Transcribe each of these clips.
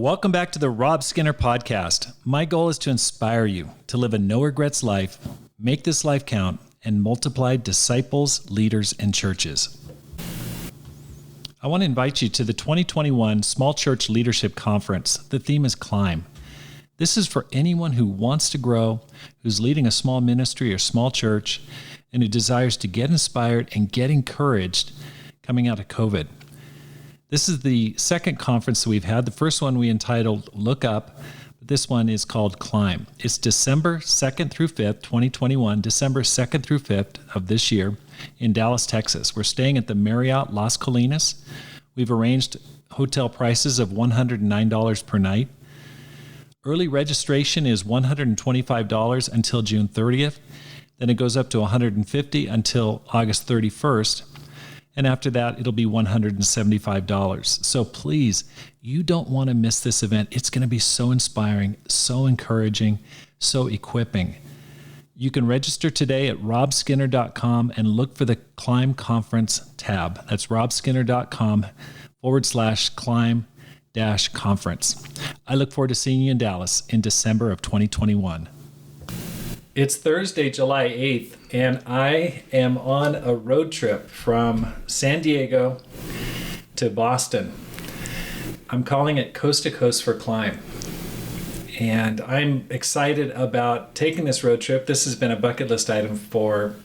Welcome back to the Rob Skinner Podcast. My goal is to inspire you to live a no-regrets life, make this life count, and multiply disciples, leaders, and churches. I want to invite you to the 2021 Small Church Leadership Conference. The theme is Climb. This is for anyone who wants to grow, who's leading a small ministry or small church, and who desires to get inspired and get encouraged coming out of COVID. This is the second conference that we've had. The first one we entitled Look Up. This one is called Climb. It's December 2nd through 5th, 2021, December 2nd through 5th of this year in Dallas, Texas. We're staying at the Marriott Las Colinas. We've arranged hotel prices of $109 per night. Early registration is $125 until June 30th. Then it goes up to $150 until August 31st. And after that, it'll be $175. So please, you don't want to miss this event. It's going to be so inspiring, so encouraging, so equipping. You can register today at robskinner.com and look for the Climb Conference tab. That's robskinner.com/climb-conference. I look forward to seeing you in Dallas in December of 2021. It's Thursday, July 8th, and I am on a road trip from San Diego to Boston. I'm calling it Coast to Coast for Climb. And I'm excited about taking this road trip. This has been a bucket list item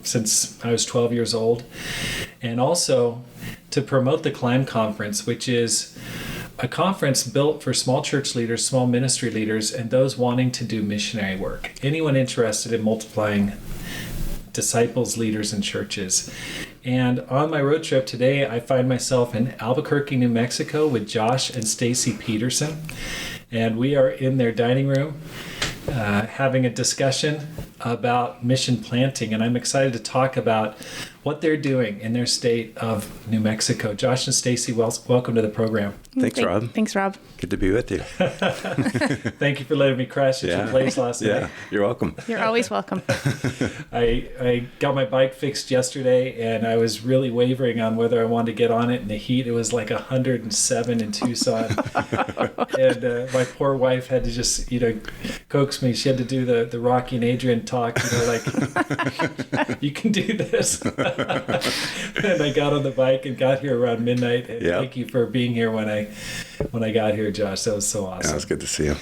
since I was 12 years old. And also to promote the Climb Conference, which is a conference built for small church leaders, small ministry leaders, and those wanting to do missionary work. Anyone interested in multiplying disciples, leaders, and churches. And on my road trip today, I find myself in Albuquerque, New Mexico with Josh and Stacy Peterson. And we are in their dining room having a discussion about mission planting. And I'm excited to talk about what they're doing in their state of New Mexico. Josh and Stacy, welcome to the program. Thanks, Rob. Thanks, Rob. Good to be with you. Thank you for letting me crash at your place last night. Yeah, you're welcome. You're always welcome. I got my bike fixed yesterday, and I was really wavering on whether I wanted to get on it in the heat. It was like 107 in Tucson. And my poor wife had to just, coax me. She had to do the Rocky and Adrian talk, you can do this. And I got on the bike and got here around midnight. And Thank you for being here when I got here, Josh. That was so awesome. Yeah, it was good to see you.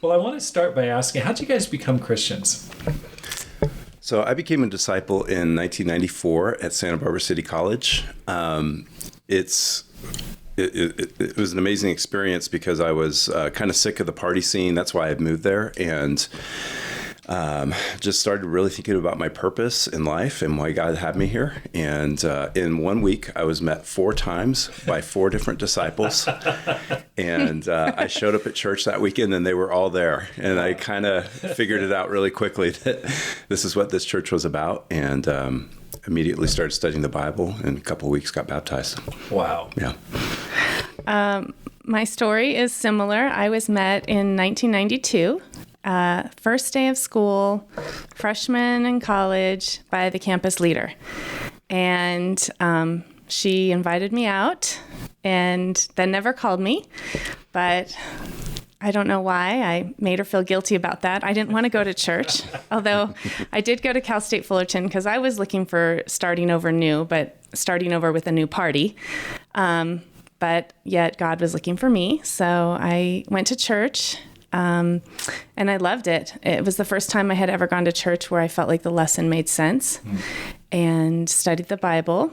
Well, I want to start by asking, how'd you guys become Christians? So I became a disciple in 1994 at Santa Barbara City College. It was an amazing experience because I was kind of sick of the party scene. That's why I moved there, and just started really thinking about my purpose in life and why God had me here. And in 1 week, I was met 4 times by 4 different disciples. And I showed up at church that weekend, and they were all there. And I kind of figured it out really quickly that this is what this church was about. And immediately started studying the Bible, and in a couple of weeks got baptized. Wow. Yeah. My story is similar. I was met in 1992. First day of school, freshman in college, by the campus leader. And she invited me out and then never called me. But I don't know why. I made her feel guilty about that. I didn't want to go to church, although I did go to Cal State Fullerton because I was looking for starting over new, but starting over with a new party. But yet God was looking for me. So I went to church. And I loved it. It was the first time I had ever gone to church where I felt like the lesson made sense and studied the Bible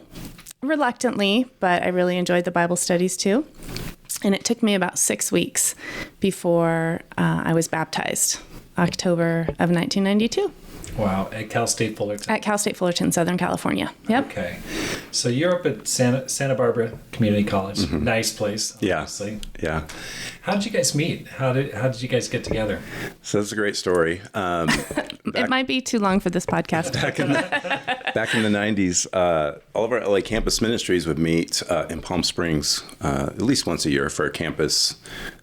reluctantly, but I really enjoyed the Bible studies too. And it took me about 6 weeks before I was baptized, October of 1992. Wow, at Cal State Fullerton. At Cal State Fullerton, Southern California. Yep. Okay. So you're up at Santa Barbara Community College. Mm-hmm. Nice place, obviously. Yeah. How did you guys meet? How did you guys get together? So that's a great story. It might be too long for this podcast. Back in the 90s, all of our LA campus ministries would meet in Palm Springs at least once a year for a campus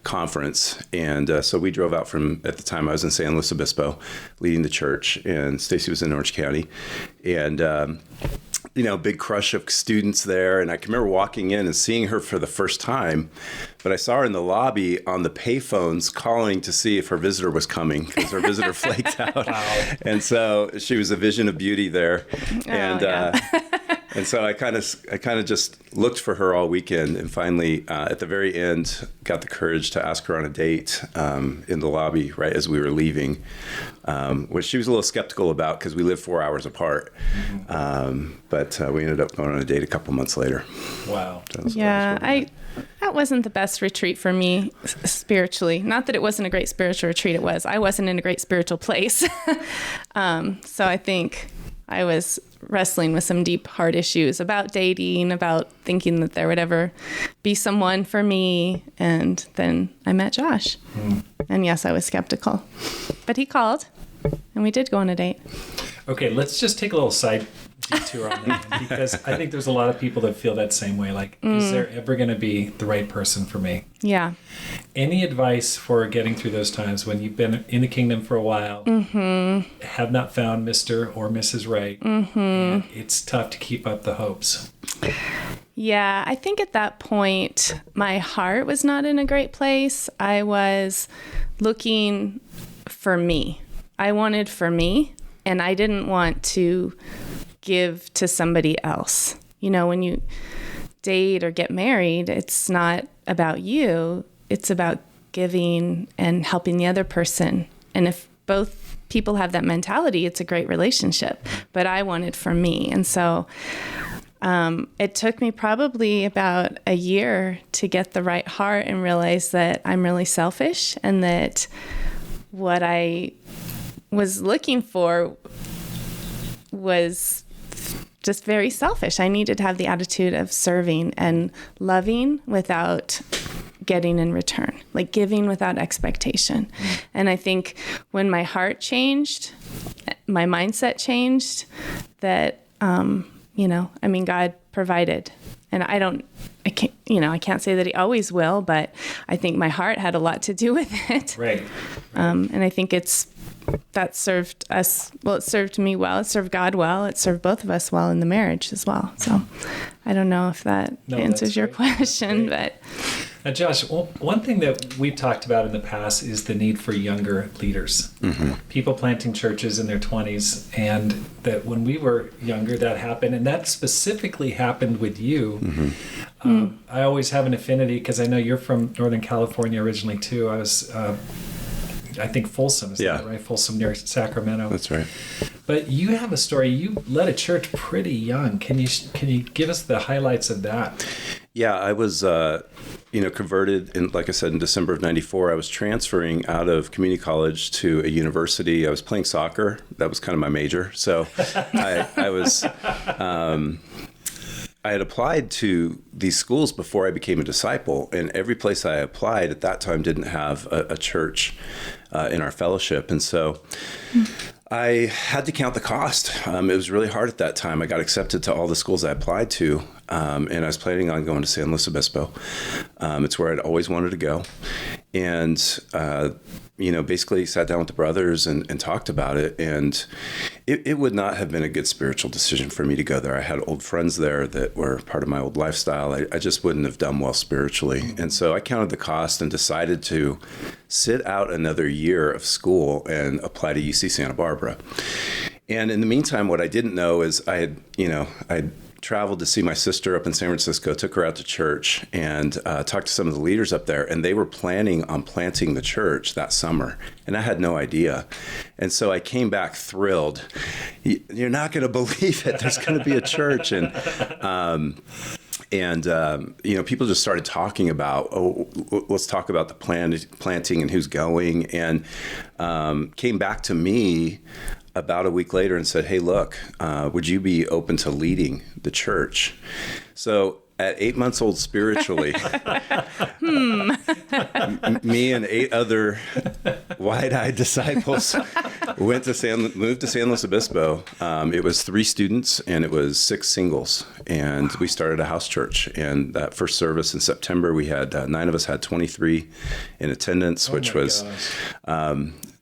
conference. And so we drove out at the time I was in San Luis Obispo leading the church, and Stacy was in Orange County. And big crush of students there. And I can remember walking in and seeing her for the first time, but I saw her in the lobby on the payphones calling to see if her visitor was coming because her visitor flaked out. Wow. And so she was a vision of beauty there. And so I kind of just looked for her all weekend, and finally, at the very end, got the courage to ask her on a date in the lobby right as we were leaving, which she was a little skeptical about because we live 4 hours apart. But we ended up going on a date a couple months later. Wow. That wasn't the best retreat for me spiritually. Not that it wasn't a great spiritual retreat. It was. I wasn't in a great spiritual place. So I think I was wrestling with some deep heart issues about dating, about thinking that there would ever be someone for me. And then I met Josh. And yes, I was skeptical. But he called, and we did go on a date. Okay, let's just take a little side detour on that, because I think there's a lot of people that feel that same way. Like, is there ever going to be the right person for me? Yeah. Any advice for getting through those times when you've been in the kingdom for a while, have not found Mr. or Mrs. Right, and it's tough to keep up the hopes? Yeah, I think at that point, my heart was not in a great place. I was looking for me. I wanted for me, and I didn't want to give to somebody else. When you date or get married, it's not about you. It's about giving and helping the other person. And if both people have that mentality, it's a great relationship. But I wanted for me. And so it took me probably about a year to get the right heart and realize that I'm really selfish, and that what I was looking for was just very selfish. I needed to have the attitude of serving and loving without getting in return, like giving without expectation. And I think when my heart changed, my mindset changed, that, God provided. And I can't say that he always will, but I think my heart had a lot to do with it. Right. And I think that served us well. It served me well. It served God well. It served both of us well in the marriage as well. So I don't know if that answers your question, but. Now, Josh, one thing that we've talked about in the past is the need for younger leaders, people planting churches in their 20s, and that when we were younger, that happened, and that specifically happened with you. I always have an affinity because I know you're from Northern California originally too. I was, I think Folsom, is that right? Folsom near Sacramento. That's right. But you have a story. You led a church pretty young. Can you give us the highlights of that? Yeah, I was, converted in, like I said, in December of '94. I was transferring out of community college to a university. I was playing soccer. That was kind of my major. So I was, I had applied to these schools before I became a disciple, and every place I applied at that time didn't have a church in our fellowship. And so I had to count the cost. It was really hard at that time. I got accepted to all the schools I applied to, and I was planning on going to San Luis Obispo. It's where I'd always wanted to go. And, basically sat down with the brothers and talked about it. And it would not have been a good spiritual decision for me to go there. I had old friends there that were part of my old lifestyle. I just wouldn't have done well spiritually. And so I counted the cost and decided to sit out another year of school and apply to UC Santa Barbara. And in the meantime, what I didn't know is I'd traveled to see my sister up in San Francisco, took her out to church, and talked to some of the leaders up there, and they were planning on planting the church that summer, and I had no idea. And so I came back thrilled. You're not going to believe it. There's going to be a church. And people just started talking about, let's talk about the planting and who's going, and came back to me about a week later and said, hey, look, would you be open to leading the church? So at 8 months old spiritually, me and 8 other wide-eyed disciples moved to San Luis Obispo. It was 3 students and it was 6 singles. And we started a house church. And that first service in September, we had 9 of us had 23 in attendance, which was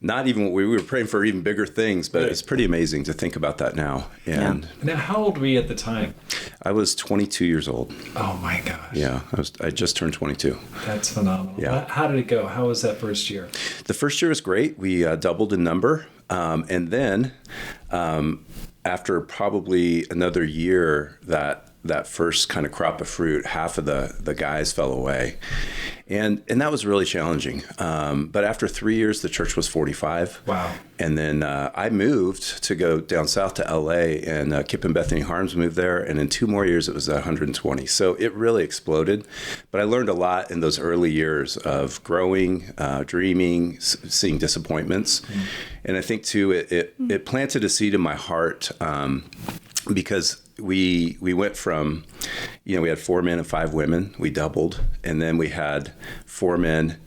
not even, we were praying for even bigger things, but Right. it's pretty amazing to think about that now. And Now, how old were you at the time? I was 22 years old. Oh my gosh. Yeah, I just turned 22. That's phenomenal. Yeah. How did it go? How was that first year? The first year was great. We doubled in number. And then after probably another year, that first kind of crop of fruit, half of the guys fell away. And that was really challenging. But after 3 years, the church was 45. Wow. And then I moved to go down south to LA, and Kip and Bethany Harms moved there. And in 2 more years, it was 120. So it really exploded. But I learned a lot in those early years of growing, dreaming, seeing disappointments. Mm. And I think, too, it planted a seed in my heart because we went from, we had 4 men and 5 women. We doubled. And then we had 4 men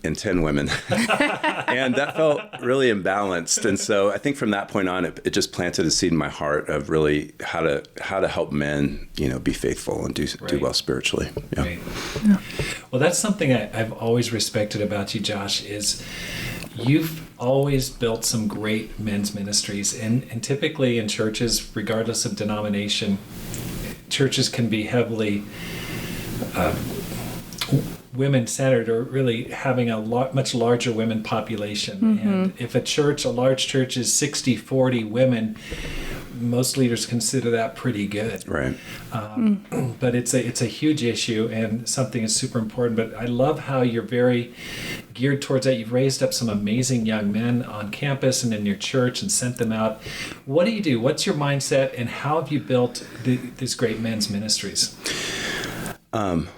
and 10 women. And that felt really imbalanced. And so I think from that point on, it just planted a seed in my heart of really how to help men, be faithful and do well spiritually. Yeah. Right. Yeah. Well, that's something I've always respected about you, Josh, is you've always built some great men's ministries. And typically in churches, regardless of denomination, churches can be heavily women-centered, or really having a much larger women population. Mm-hmm. And if a large church is 60-40 women, most leaders consider that pretty good. Right. But it's a huge issue and something is super important. But I love how you're very geared towards that. You've raised up some amazing young men on campus and in your church and sent them out. What do you do? What's your mindset, and how have you built these great men's ministries?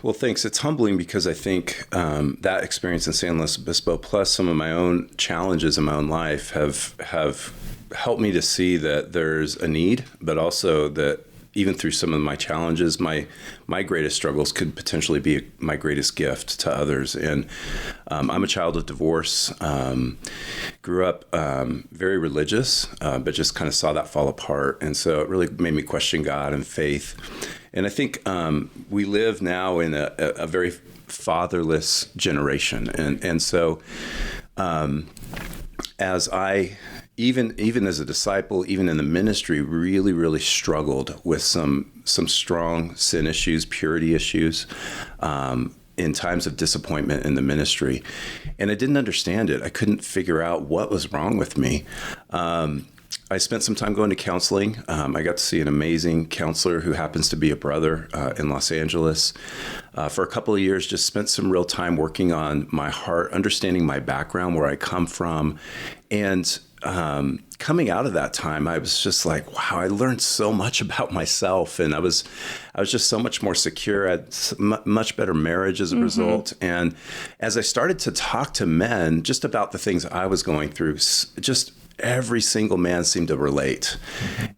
Well, thanks. It's humbling because I think that experience in San Luis Obispo, plus some of my own challenges in my own life, have helped me to see that there's a need, but also that even through some of my challenges, my greatest struggles could potentially be my greatest gift to others. And I'm a child of divorce, grew up very religious, but just kind of saw that fall apart. And so it really made me question God and faith. And I think we live now in a very fatherless generation. And so as I, even as a disciple, even in the ministry, really, really struggled with some strong sin issues, purity issues, in times of disappointment in the ministry. And I didn't understand it. I couldn't figure out what was wrong with me. I spent some time going to counseling. I got to see an amazing counselor who happens to be a brother in Los Angeles. For a couple of years, just spent some real time working on my heart, understanding my background, where I come from. And coming out of that time, I was just like, wow, I learned so much about myself. And I was just so much more secure. I had much better marriage as a result. And as I started to talk to men just about the things I was going through, just every single man seemed to relate.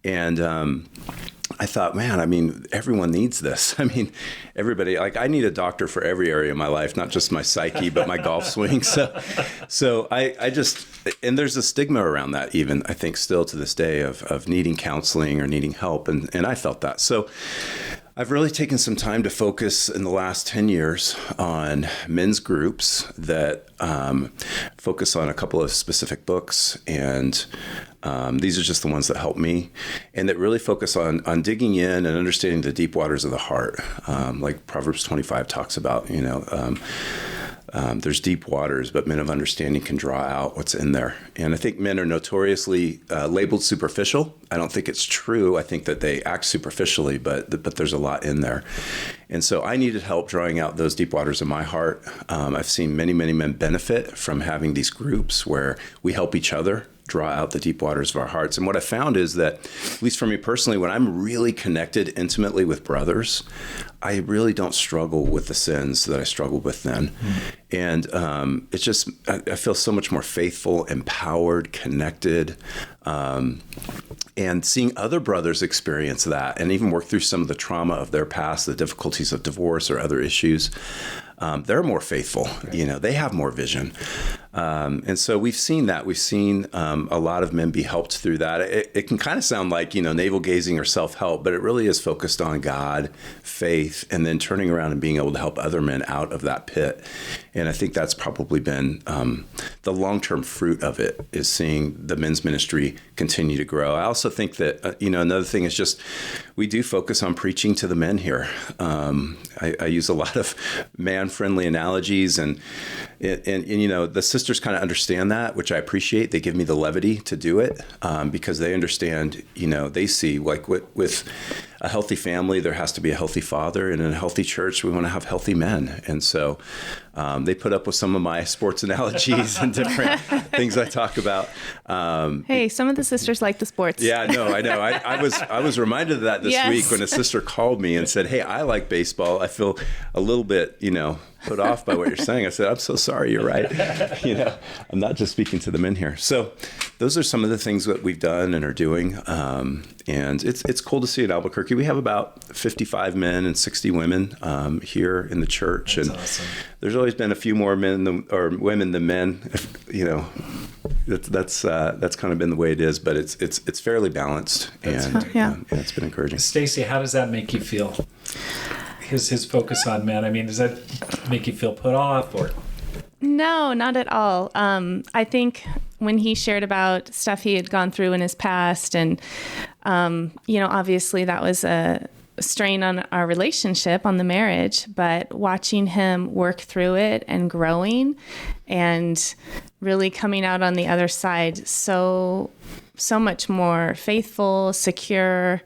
And I thought, man, everyone needs this. Everybody, I need a doctor for every area of my life, not just my psyche, but my golf swing. So I just, and there's a stigma around that even, I think, still to this day of needing counseling or needing help. And I felt that. So I've really taken some time to focus in the last 10 years on men's groups that focus on a couple of specific books. And these are just the ones that help me, and that really focus on digging in and understanding the deep waters of the heart. Like Proverbs 25 talks about, there's deep waters, but men of understanding can draw out what's in there. And I think men are notoriously labeled superficial. I don't think it's true. I think that they act superficially, but there's a lot in there. And so I needed help drawing out those deep waters of my heart. I've seen many, many men benefit from having these groups where we help each other draw out the deep waters of our hearts. And what I found is that, at least for me personally, when I'm really connected intimately with brothers, I really don't struggle with the sins that I struggled with then. And it's just, I feel so much more faithful, empowered, connected, and seeing other brothers experience that and even work through some of the trauma of their past, the difficulties of divorce or other issues. They're more faithful, they have more vision. And so we've seen that. We've seen a lot of men be helped through that. It can kind of sound like, navel gazing or self-help, but it really is focused on God, faith, and then turning around and being able to help other men out of that pit. And I think that's probably been the long-term fruit of it, is seeing the men's ministry continue to grow. I also think that, another thing is just we do focus on preaching to the men here. I use a lot of man-friendly analogies, and the sisters kind of understand that, which I appreciate. They give me the levity to do it because they understand, they see like with a healthy family, there has to be a healthy father, and in a healthy church, we want to have healthy men. And so they put up with some of my sports analogies and different things I talk about. Hey, some of the sisters like the sports. Yeah, no, I know. I was reminded of that this week when a sister called me and said, "Hey, I like baseball. I feel a little bit, put off by what you're saying." I said, "I'm so sorry. You're right. I'm not just speaking to the men here." So those are some of the things that we've done and are doing. And it's cool to see in Albuquerque. We have about 55 men and 60 women here in the church. That's and awesome. There's always been a few more men or women than men. That's kind of been the way it is, but it's fairly balanced, and it's been encouraging. Stacy, how does that make you feel? His focus on men. I mean, does that make you feel put off or? No, not at all. I think when he shared about stuff he had gone through in his past, and obviously that was a strain on our relationship, on the marriage, but watching him work through it and growing and really coming out on the other side so much more faithful, secure.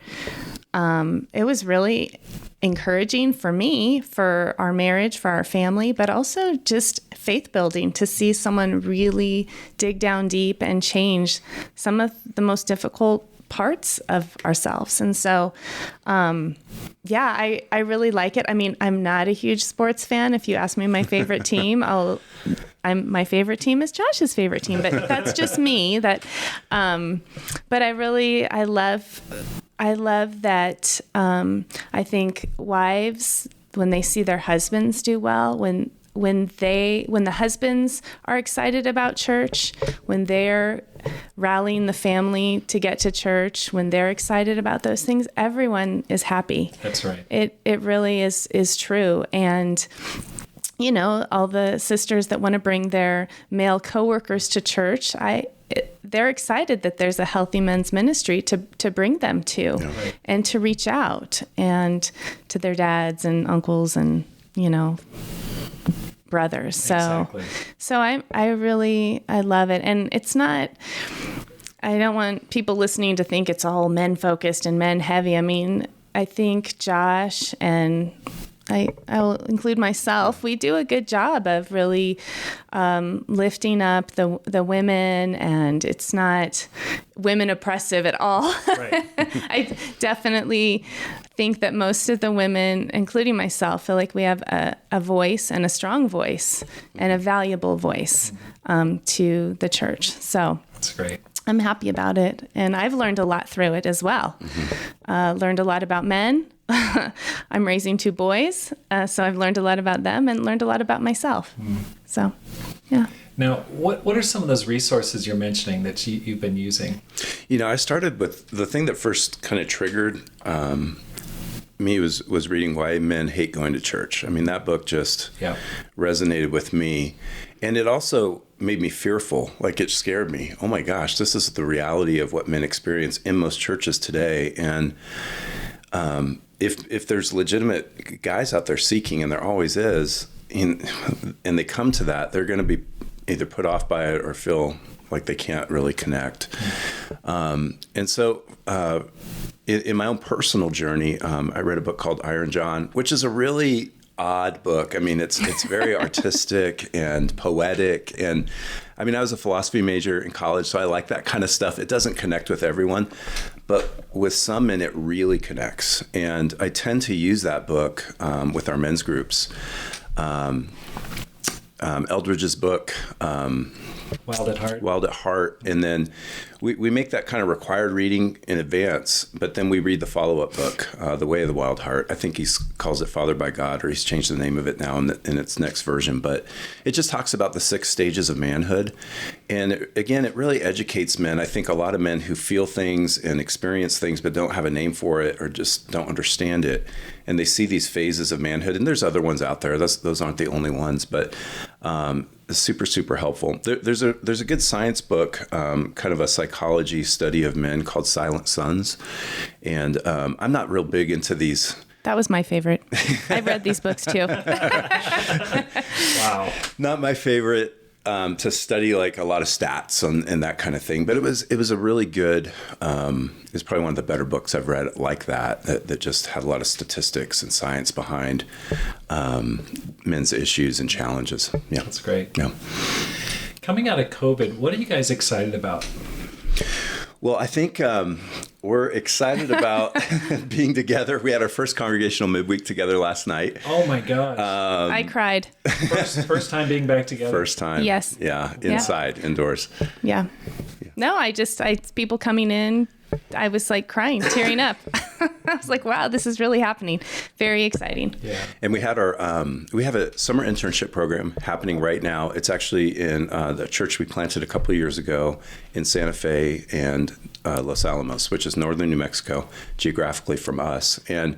It was really encouraging for me, for our marriage, for our family, but also just faith building to see someone really dig down deep and change some of the most difficult parts of ourselves. And so, I really like it. I mean, I'm not a huge sports fan. If you ask me my favorite team, my favorite team is Josh's favorite team, but that's just me. But I love that. I think wives, when they see their husbands do well, when the husbands are excited about church, when they're rallying the family to get to church, when they're excited about those things, everyone is happy. That's right. It really is true. And all the sisters that want to bring their male coworkers to church, they're excited that there's a healthy men's ministry to bring them to, and to reach out and to their dads and uncles and brothers. Exactly. So I love it. And it's not, I don't want people listening to think it's all men focused and men heavy. I mean, I think Josh and I will include myself, we do a good job of really lifting up the women, and it's not women oppressive at all. Right. I definitely think that most of the women, including myself, feel like we have a voice, and a strong voice, and a valuable voice to the church. So that's great. I'm happy about it, and I've learned a lot through it as well. Learned a lot about men. I'm raising 2 boys, so I've learned a lot about them and learned a lot about myself. So, yeah. Now, what are some of those resources you're mentioning that you've been using? I started with the thing that first kind of triggered me was reading Why Men Hate Going to Church. I mean, that book just resonated with me. And it also made me fearful. Like, it scared me. Oh my gosh, this is the reality of what men experience in most churches today. And if there's legitimate guys out there seeking, and there always is, and they come to that, they're going to be either put off by it or feel like they can't really connect. And so in my own personal journey, I read a book called Iron John, which is a really odd book. I mean, it's very artistic and poetic. And I mean, I was a philosophy major in college, so I like that kind of stuff. It doesn't connect with everyone, but with some men, it really connects. And I tend to use that book with our men's groups. Eldridge's book, Wild at Heart. Wild at Heart. And then we make that kind of required reading in advance, but then we read the follow-up book, The Way of the Wild Heart. I think he calls it Fathered by God, or he's changed the name of it now in its next version. But it just talks about the 6 stages of manhood. And again, it really educates men. I think a lot of men who feel things and experience things but don't have a name for it or just don't understand it, and they see these phases of manhood, and there's other ones out there. Those aren't the only ones, but super, super helpful. There's a good science book, kind of a psychology study of men called Silent Sons. And I'm not real big into these. That was my favorite. I've read these books too. Wow. Not my favorite to study like a lot of stats and that kind of thing. But it was a really good, it was probably one of the better books I've read like that just had a lot of statistics and science behind men's issues and challenges. Yeah. That's great. Yeah. Coming out of COVID, what are you guys excited about? Well, I think we're excited about being together. We had our first congregational midweek together last night. Oh my gosh. I cried. First time being back together. First time. Yes. Yeah, inside, indoors. Yeah. No, people coming in, I was like crying, tearing up. I was like, wow, this is really happening. Very exciting. Yeah. And we had we have a summer internship program happening right now. It's actually in the church we planted a couple of years ago in Santa Fe and Los Alamos, which is northern New Mexico, geographically from us. And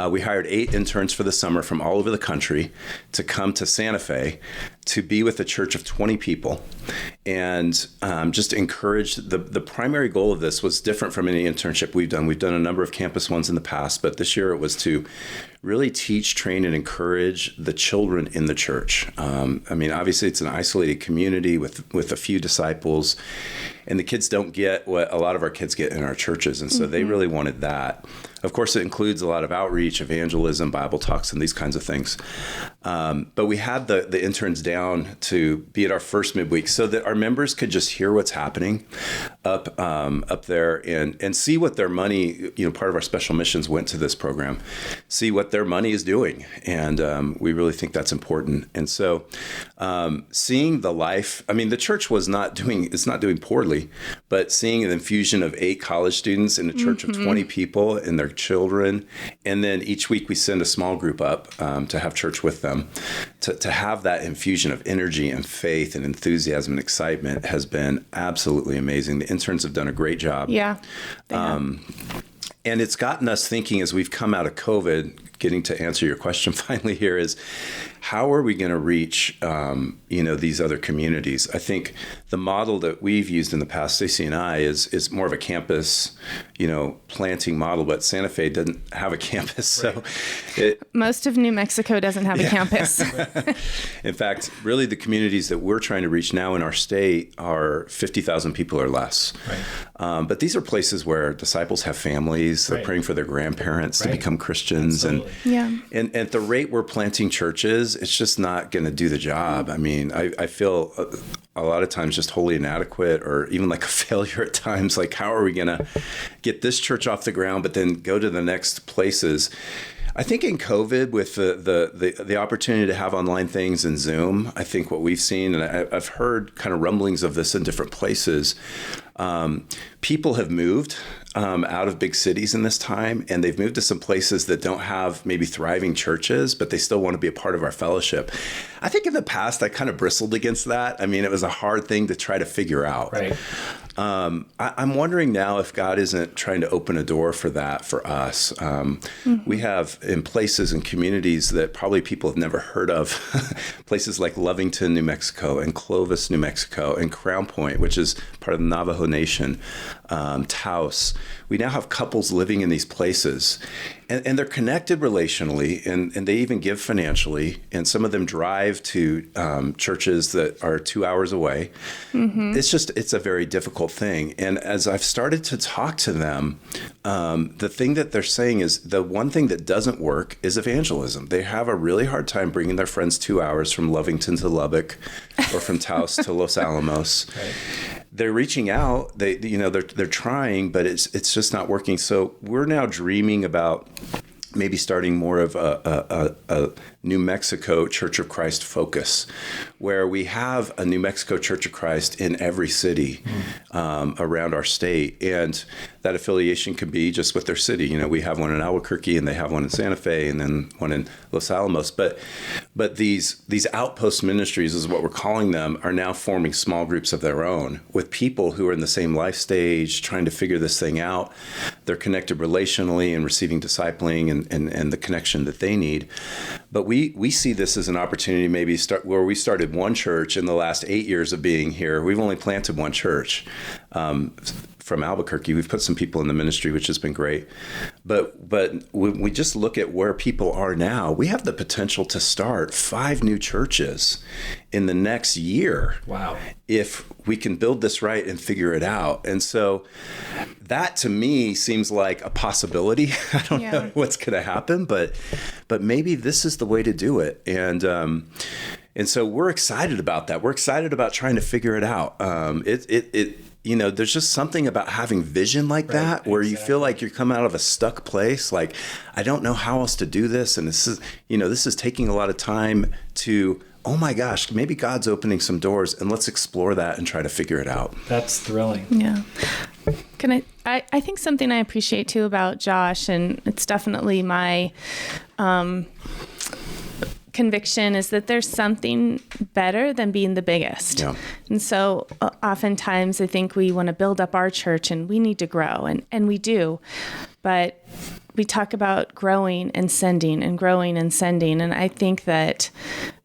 we hired 8 interns for the summer from all over the country to come to Santa Fe to be with a church of 20 people and just encourage. The primary goal of this was different from any internship we've done. We've done a number of campus ones in the past, but this year it was to really teach, train, and encourage the children in the church. I mean, obviously it's an isolated community with a few disciples, and the kids don't get what a lot of our kids get in our churches, and so they really wanted that. Of course, it includes a lot of outreach, evangelism, Bible talks, and these kinds of things. But we had the interns down to be at our first midweek so that our members could just hear what's happening up there and see what their money, part of our special missions went to this program, see what their money is doing. And we really think that's important. And so seeing the life, I mean, the church it's not doing poorly, but seeing an infusion of 8 college students in a church of 20 people and their children. And then each week we send a small group up to have church with them. To have that infusion of energy and faith and enthusiasm and excitement has been absolutely amazing. The interns have done a great job. Yeah. And it's gotten us thinking as we've come out of COVID, getting to answer your question finally here is, how are we going to reach, these other communities? I think the model that we've used in the past, Stacy and I, is more of a campus, planting model, but Santa Fe doesn't have a campus. So most of New Mexico doesn't have a campus. In fact, really the communities that we're trying to reach now in our state are 50,000 people or less. Right. But these are places where disciples have families. They're praying for their grandparents to become Christians. Absolutely. And at the rate we're planting churches, it's just not going to do the job. I mean, I feel a lot of times just wholly inadequate or even like a failure at times. Like, how are we going to get this church off the ground, but then go to the next places? I think in COVID, with the opportunity to have online things and Zoom, I think what we've seen, and I've heard kind of rumblings of this in different places, people have moved out of big cities in this time, and they've moved to some places that don't have maybe thriving churches, but they still want to be a part of our fellowship. I think in the past, I kind of bristled against that. I mean, it was a hard thing to try to figure out. Right. I'm wondering now if God isn't trying to open a door for that for us. We have in places and communities that probably people have never heard of, places like Lovington, New Mexico, and Clovis, New Mexico, and Crown Point, which is part of the Navajo Nation, Taos. We now have couples living in these places, and they're connected relationally, and they even give financially, and some of them drive to churches that are 2 hours away. It's a very difficult thing. And as I've started to talk to them, the thing that they're saying is the one thing that doesn't work is evangelism. They have a really hard time bringing their friends 2 hours from Lovington to Lubbock or from Taos to Los Alamos. Right. They're reaching out. They're trying, but it's just not working. So we're now dreaming about maybe starting more of a New Mexico Church of Christ focus, where we have a New Mexico Church of Christ in every city around our state. And that affiliation could be just with their city. You know, we have one in Albuquerque, and they have one in Santa Fe, and then one in Los Alamos. But these outpost ministries, is what we're calling them, are now forming small groups of their own with people who are in the same life stage, trying to figure this thing out. They're connected relationally and receiving discipling and the connection that they need. But we see this as an opportunity, maybe start where we started one church in the last 8 years of being here. We've only planted one church. From Albuquerque, we've put some people in the ministry, which has been great. But when we just look at where people are now, we have the potential to start 5 new churches in the next year. Wow. If we can build this right and figure it out. And so that to me seems like a possibility. I don't know what's going to happen, but maybe this is the way to do it. And so we're excited about that. We're excited about trying to figure it out. You know, there's just something about having vision like that, where you feel like you're coming out of a stuck place. Like, I don't know how else to do this. And this is taking a lot of time to, oh my gosh, maybe God's opening some doors, and let's explore that and try to figure it out. That's thrilling. Yeah. I think something I appreciate too about Josh, and it's definitely my conviction, is that there's something better than being the biggest. Yeah. And so oftentimes I think we want to build up our church and we need to grow, and we do. But we talk about growing and sending and growing and sending. And I think that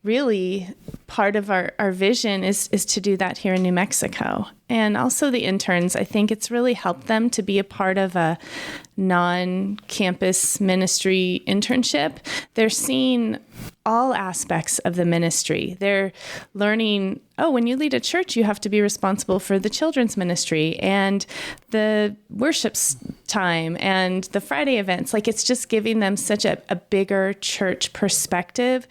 really part of our vision is to do that here in New Mexico. And also the interns, I think it's really helped them to be a part of a non-campus ministry internship. They're seeing all aspects of the ministry. They're learning, when you lead a church, you have to be responsible for the children's ministry and the worship time and the Friday events. Like, it's just giving them such a bigger church perspective,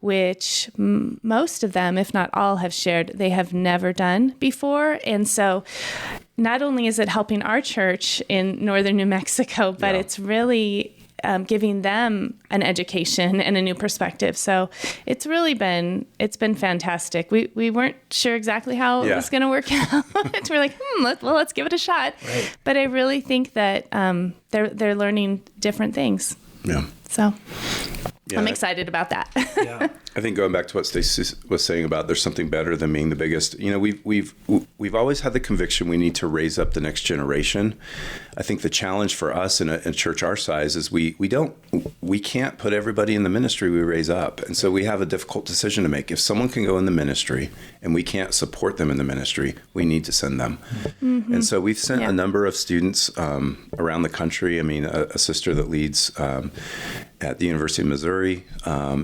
which most of them, if not all, have shared they have never done before. And so not only is it helping our church in northern New Mexico, but it's really giving them an education and a new perspective. So it's been fantastic. We weren't sure exactly how it was going to work out. We're like, let's give it a shot. Right. But I really think that they're learning different things. Yeah. So I'm excited about that. Yeah. I think going back to what Stacy was saying about there's something better than being the biggest. You know, we've always had the conviction we need to raise up the next generation. I think the challenge for us in a church our size is we can't put everybody in the ministry we raise up. And so we have a difficult decision to make. If someone can go in the ministry and we can't support them in the ministry, we need to send them. Mm-hmm. And so we've sent a number of students around the country. I mean, a sister that leads at the University of Missouri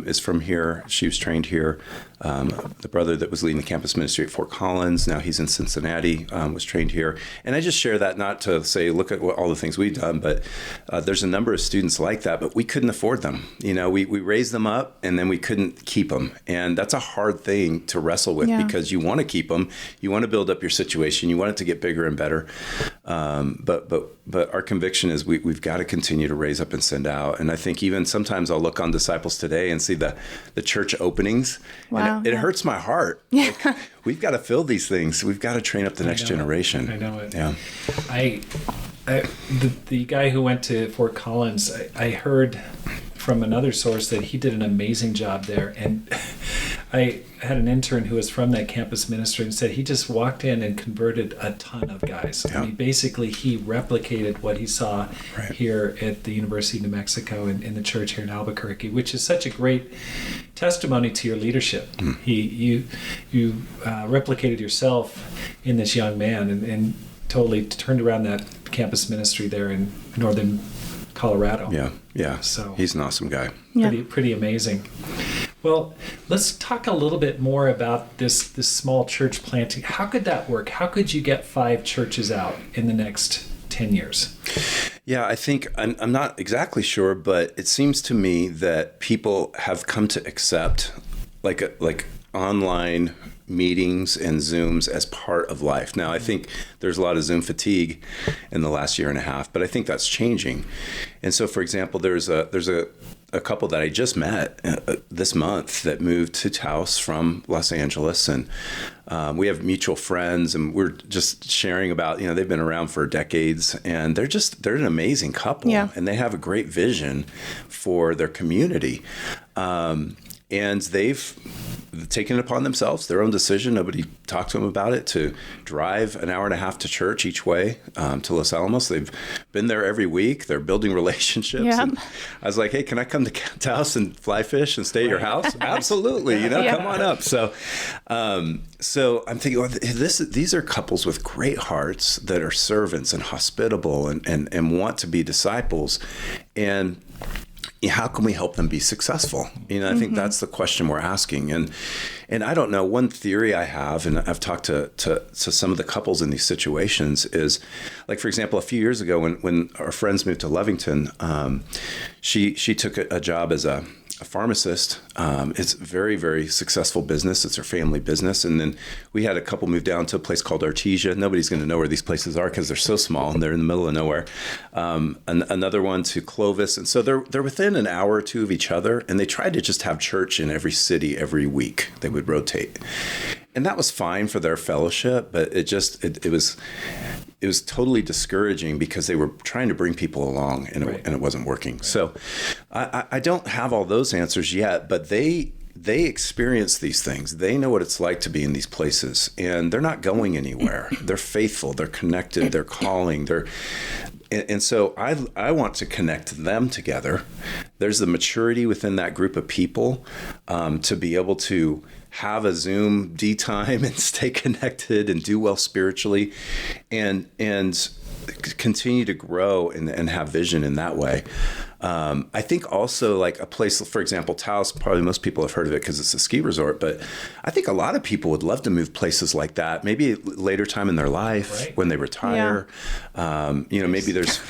is from here. She was trained here. The brother that was leading the campus ministry at Fort Collins, now he's in Cincinnati, was trained here. And I just share that not to say, look at all the things we've done, but there's a number of students like that, but we couldn't afford them. You know, we raised them up and then we couldn't keep them. And that's a hard thing to wrestle with because you want to keep them. You want to build up your situation. You want it to get bigger and better. But our conviction is we've got to continue to raise up and send out. And I think even sometimes I'll look on Disciples Today and see the church openings. Wow. And it hurts my heart. Yeah. Like, we've got to fill these things. We've got to train up the next generation. I know it. Yeah. The guy who went to Fort Collins, I heard from another source that he did an amazing job there. And I had an intern who was from that campus ministry and said he just walked in and converted a ton of guys. Yeah. I mean, basically, he replicated what he saw here at the University of New Mexico and in the church here in Albuquerque, which is such a great testimony to your leadership. Mm. You replicated yourself in this young man and totally turned around that campus ministry there in northern Colorado. Yeah. So he's an awesome guy. Yeah. Pretty amazing. Well, let's talk a little bit more about this small church planting. How could that work? How could you get 5 churches out in the next 10 years? Yeah, I think I'm not exactly sure, but it seems to me that people have come to accept like online meetings and Zooms as part of life. Now, I think there's a lot of Zoom fatigue in the last year and a half, but I think that's changing. And so, for example, there's a a couple that I just met this month that moved to Taos from Los Angeles, and we have mutual friends, and we're just sharing about, they've been around for decades, and they're an amazing couple, and they have a great vision for their community, and they've taken it upon themselves, their own decision. Nobody talked to them about it, to drive an hour and a half to church each way to Los Alamos. They've been there every week. They're building relationships. Yep. And I was like, hey, can I come to Taos and fly fish and stay at your house? Absolutely. Come on up. So I'm thinking, well, these are couples with great hearts that are servants and hospitable and want to be disciples. And how can we help them be successful? I think that's the question we're asking. And I don't know, one theory I have, and I've talked to some of the couples in these situations, is like, for example, a few years ago when our friends moved to Lovington, she took a job as a pharmacist. It's a very, very successful business. It's her family business. And then we had a couple move down to a place called Artesia. Nobody's going to know where these places are because they're so small and they're in the middle of nowhere. Another one to Clovis. And so they're within an hour or two of each other. And they tried to just have church in every city every week. They would rotate. And that was fine for their fellowship, but it was totally discouraging because they were trying to bring people along, and it wasn't working. Right. So I don't have all those answers yet, but they experience these things. They know what it's like to be in these places, and they're not going anywhere. They're faithful. They're connected. They're calling. And so I want to connect them together. There's the maturity within that group of people to be able to have a Zoom D time and stay connected and do well spiritually and continue to grow and have vision in that way. I think also like a place, for example, Taos, probably most people have heard of it because it's a ski resort, but I think a lot of people would love to move places like that, maybe later time in their life when they retire. Yeah. Maybe there's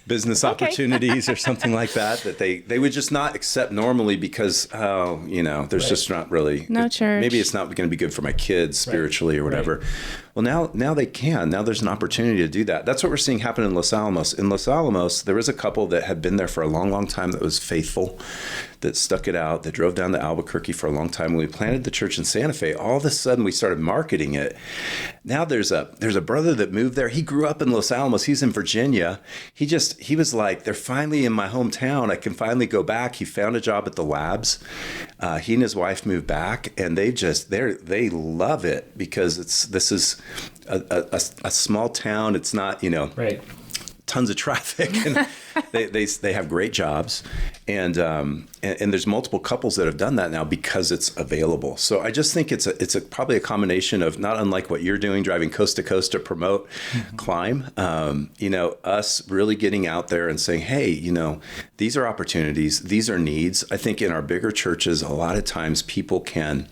business opportunities or something like that they would just not accept normally because, there's just not really no church. Maybe it's not going to be good for my kids spiritually or whatever. Right. Well, now they can. Now there's an opportunity to do that. That's what we're seeing happen in Los Alamos. In Los Alamos, there was a couple that had been there for a long time that was faithful, that stuck it out, that drove down to Albuquerque for a long time. When we planted the church in Santa Fe, all of a sudden we started marketing it. Now there's a brother that moved there. He grew up in Los Alamos. He's in Virginia. He was like, they're finally in my hometown. I can finally go back. He found a job at the labs. He and his wife moved back, and they love it because this is a small town. It's not, tons of traffic, and they have great jobs, and there's multiple couples that have done that now because it's available. So I just think it's probably a combination of, not unlike what you're doing, driving coast to coast to promote Climb. Us really getting out there and saying, hey, these are opportunities, these are needs. I think in our bigger churches, a lot of times people can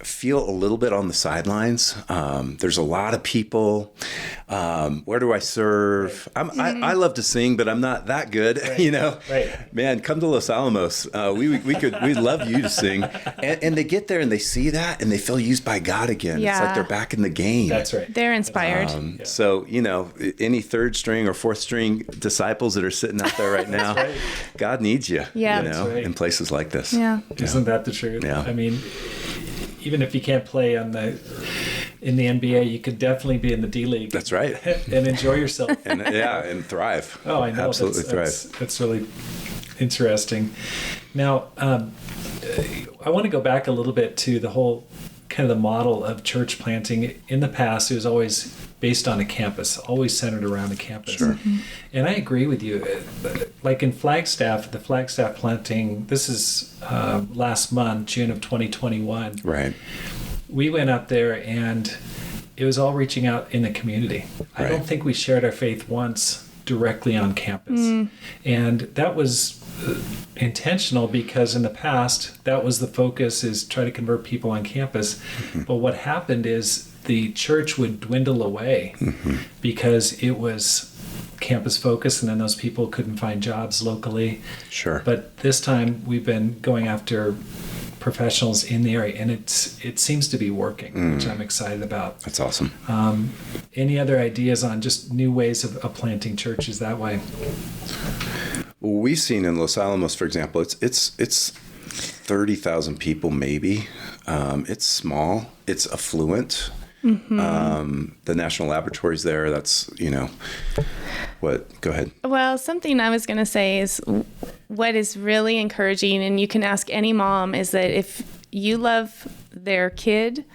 feel a little bit on the sidelines. There's a lot of people. Where do I serve? I love to sing, but I'm not that good. Right. Man, come to Los Alamos. We'd love you to sing. And they get there and they see that and they feel used by God again. Yeah. It's like they're back in the game. That's right. They're inspired. So, any third string or fourth string disciples that are sitting out there right now, right. God needs you, in places like this. Yeah. Isn't that the truth? Yeah. I mean, even if you can't play in the NBA, you could definitely be in the D League. That's right. And enjoy yourself. and thrive. Oh, I know. Absolutely thrive. That's really interesting. Now, I want to go back a little bit to the whole kind of the model of church planting. In the past, it was always based on a campus, always centered around a campus. Sure. Mm-hmm. And I agree with you. Like in Flagstaff, the Flagstaff planting, this is last month, June of 2021. Right. We went up there and it was all reaching out in the community. Right. I don't think we shared our faith once directly on campus. And that was intentional because in the past, that was the focus, is try to convert people on campus. But what happened is the church would dwindle away because it was campus focused, and then those people couldn't find jobs locally. Sure. But this time we've been going after professionals in the area, and it seems to be working, which I'm excited about. That's awesome. Any other ideas on just new ways of planting churches that way? we've seen in Los Alamos, for example, it's 30,000 people maybe. It's small. It's affluent. The national laboratories there, that's, what? Go ahead. Well, something I was going to say is what is really encouraging, and you can ask any mom, is that if you love their kid,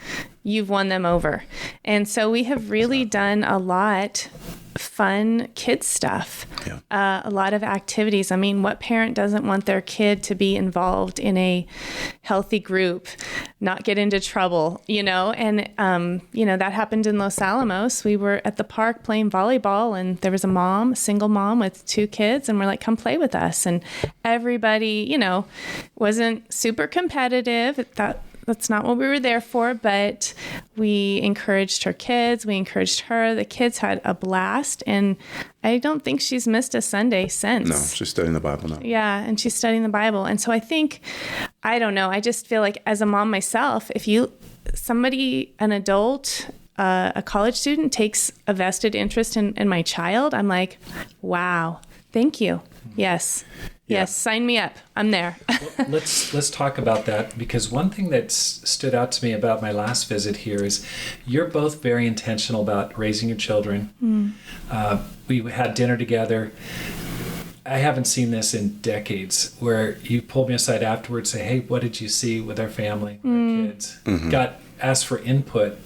you've won them over. And so we have really done a lot fun kid stuff, a lot of activities. I mean, what parent doesn't want their kid to be involved in a healthy group, not get into trouble, And, that happened in Los Alamos. We were at the park playing volleyball, and there was a single mom with 2 kids, and we're like, come play with us. And everybody, wasn't super competitive. That's not what we were there for, but we encouraged her kids. We encouraged her. The kids had a blast, and I don't think she's missed a Sunday since. No, she's studying the Bible now. Yeah, and she's studying the Bible. And so I don't know, I just feel like as a mom myself, if an adult, a college student takes a vested interest in my child, I'm like, wow, thank you. Yes. Yeah. Yes, sign me up. I'm there. Well, let's talk about that, because one thing that stood out to me about my last visit here is you're both very intentional about raising your children. We had dinner together. I haven't seen this in decades, where you pulled me aside afterwards and say, hey, what did you see with our family, with our kids? Asked for input,